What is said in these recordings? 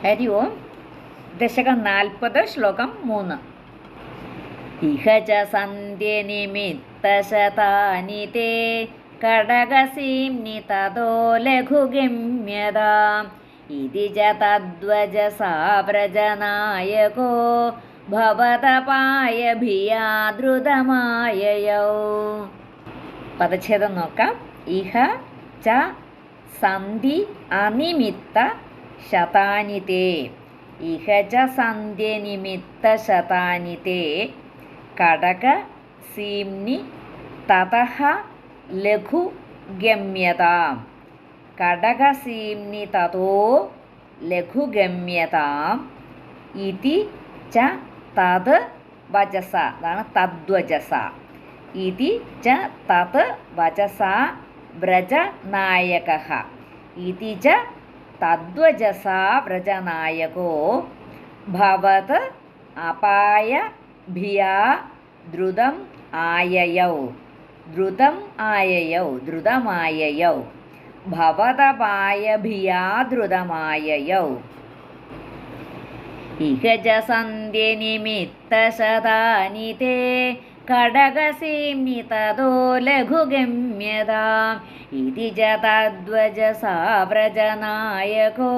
ഹരി ഓം. ദശകം 40 ശ്ലോകം 3. ഇഹ ച സന്ധ്യനിമിത്തശതാനി തേ കടകസീംനി തതോ ലഘുഗമ്യതാം ഇതി ച തദ്വജസാ വ്രജനായകോ ഭവതപായഭിയാ ദ്രുതമായയൗ. പദച്ഛേദം നോക്കാം. ഇഹ ച സന്ധി അനിമിത്ത ശതാനി തേ. ഇഹ ച സന്ധ്യനിമിത്ത ശതാനി തേ കടക സീംനി തതഃ ലഘു ഗമ്യതാം. കടകസീംനി തതോ ലഘുഗമ്യതാം ഇതി ച തത് വചസ. അതാണ് തദ്വചസ. ഇതി ച തത് വചസ വ്രജനായകഃ. ഇതി ച തദ്വചസ വ്രജനായകോ ഭവത് അപായഭിയാ ദ്രുതം ആയയൗ. ദ്രുതമായയൗ. ഭവതപായഭിയാ ദ്രുതമായയൗ. ഇഹ ച സന്ധ്യനിമിത്തശതാനി തേ കടകസീംനി തതോ ലഘുഗമ്യതാം ഇതി ച തദ്വചസാ വ്രജനായകോ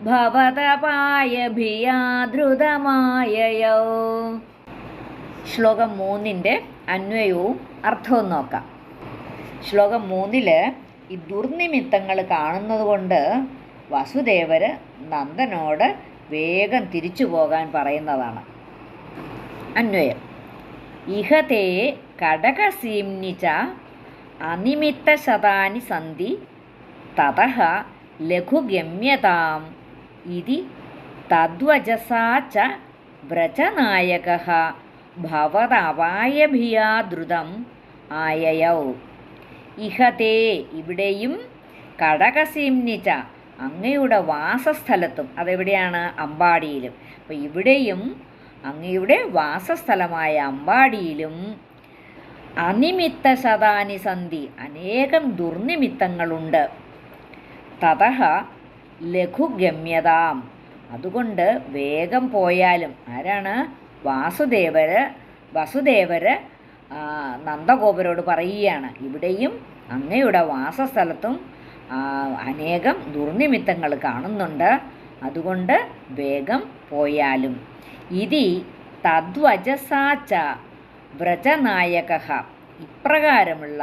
ഭവതപായഭിയാ ദ്രുതമായയൗ. ശ്ലോകം 3 അന്വയവും അർത്ഥവും നോക്കാം. ശ്ലോകം 3 ഈ ദുർനിമിത്തങ്ങൾ കാണുന്നത് കൊണ്ട് വസുദേവർ നന്ദനോട് വേഗം തിരിച്ചു പോകാൻ പറയുന്നതാണ്. അന്വയം. ഇഹ തേ കടകസീംനി ച അനിമിത്തശതാനി സന്തി തതഃ ലഘുഗമ്യതാം ഇതി തദ്വചസാ ച വ്രജനായകഃ ഭവതപായഭിയാ ദ്രുതം ആയയൗ. ഇഹ തേ ഇവിടെയും കടകസീംനി ച അങ്ങയുടെ വാസസ്ഥലത്തും, അതെവിടെയാണ്? അമ്പാടിയിലും. അപ്പോൾ ഇവിടെയും അങ്ങയുടെ വാസസ്ഥലമായ അമ്പാടിയിലും അനിമിത്ത ശതാനി സന്ധി അനേകം ദുർനിമിത്തങ്ങളുണ്ട്. തതഃ ലഘുഗമ്യതാം അതുകൊണ്ട് വേഗം പോയാലും. ആരാണ്? വസുദേവർ നന്ദഗോപരോട് പറയുകയാണ്, ഇവിടെയും അങ്ങയുടെ വാസസ്ഥലത്തും അനേകം ദുർനിമിത്തങ്ങൾ കാണുന്നുണ്ട്, അതുകൊണ്ട് വേഗം പോയാലും. ഇതി തദ്വചസാ ച വ്രജനായകഃ ഇപ്രകാരമുള്ള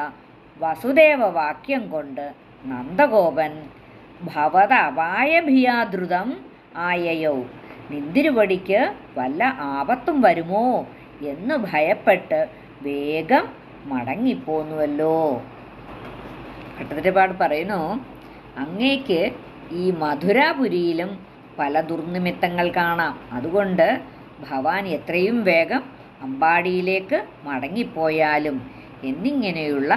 വസുദേവവാക്യം കൊണ്ട് നന്ദഗോപൻ ഭവതപായഭിയാ ദ്രുതം ആയയൗ നിന്തിരുവടിക്ക് വല്ല ആപത്തും വരുമോ എന്ന് ഭയപ്പെട്ട് വേഗം മടങ്ങിപ്പോന്നുവല്ലോ. ഭട്ടതിരിപ്പാട് പറയുന്നു, അങ്ങേക്ക് ഈ മധുരാപുരിയിലും പല ദുർനിമിത്തങ്ങൾ കാണാം, അതുകൊണ്ട് ഭവാൻ എത്രയും വേഗം അമ്പാടിയിലേക്ക് മടങ്ങിപ്പോയാലും എന്നിങ്ങനെയുള്ള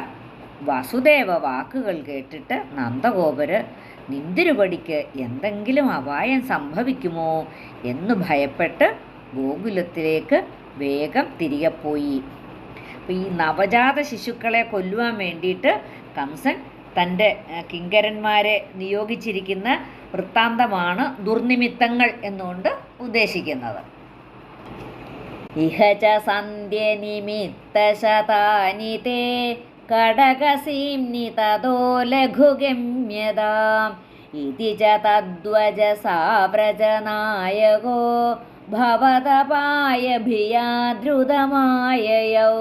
വസുദേവ വാക്കുകൾ കേട്ടിട്ട് നന്ദഗോപര് നിന്തിരുപടിക്ക് എന്തെങ്കിലും അപായം സംഭവിക്കുമോ എന്ന് ഭയപ്പെട്ട് ഗോകുലത്തിലേക്ക് വേഗം തിരികെ പോയി. അപ്പോൾ ഈ നവജാത ശിശുക്കളെ കൊല്ലുവാൻ വേണ്ടിയിട്ട് കംസൻ തൻ്റെ കിങ്കരന്മാരെ നിയോഗിച്ചിരിക്കുന്ന വൃത്താന്തമാണ് ദുർനിമിത്തങ്ങൾ എന്നുകൊണ്ട് ഉദ്ദേശിക്കുന്നത്. ഇഹ ച സന്ധ്യനിമിത്തശതാനി തേ കടകസീംനി തതോ ലഘുഗമ്യതാം ഇതി ച തദ്വചസാ വ്രജനായകോ ഭവതപായഭിയാ ദ്രുതമായയൗ.